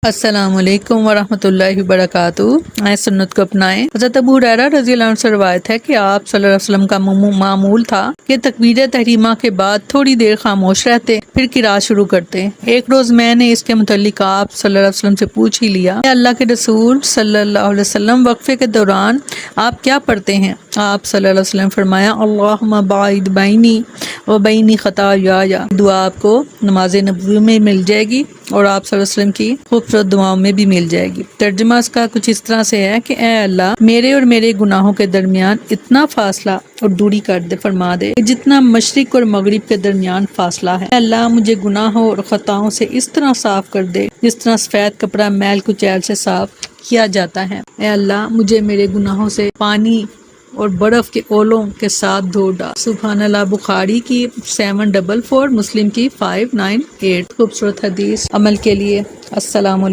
السلام علیکم ورحمۃ اللہ وبرکاتہ۔ آئے سنت کو اپنائیں۔ حضرت ابو ہریرہ رضی اللہ عنہ سے روایت ہے کہ آپ صلی اللہ علیہ وسلم کا معمول تھا کہ تکبیر تحریمہ کے بعد تھوڑی دیر خاموش رہتے پھر قرات شروع کرتے۔ ایک روز میں نے اس کے متعلق آپ صلی اللہ علیہ وسلم سے پوچھ ہی لیا کہ اللہ کے رسول صلی اللہ علیہ وسلم وقفے کے دوران آپ کیا پڑھتے ہیں؟ آپ صلی اللہ علیہ وسلم فرمایا اللہم باعد بینی و بین خطایا۔ دعا آپ کو نماز نبوی میں مل جائے گی اور آپ صلی اللہ علیہ وسلم کی خوبصورت دعاؤں میں بھی مل جائے گی۔ ترجمہ اس کا کچھ اس طرح سے ہے کہ اے اللہ میرے اور میرے گناہوں کے درمیان اتنا فاصلہ اور دوری کر دے، فرما دے جتنا مشرق اور مغرب کے درمیان فاصلہ ہے۔ اے اللہ مجھے گناہوں اور خطاؤں سے اس طرح صاف کر دے جس طرح سفید کپڑا میل کچیل سے صاف کیا جاتا ہے۔ اے اللہ مجھے میرے گناہوں سے پانی اور برف کے اولوں کے ساتھ دھو ڈال۔ سبحان اللہ۔ بخاری کی 744، مسلم کی 598۔ خوبصورت حدیث عمل کے لیے۔ السلام علیکم۔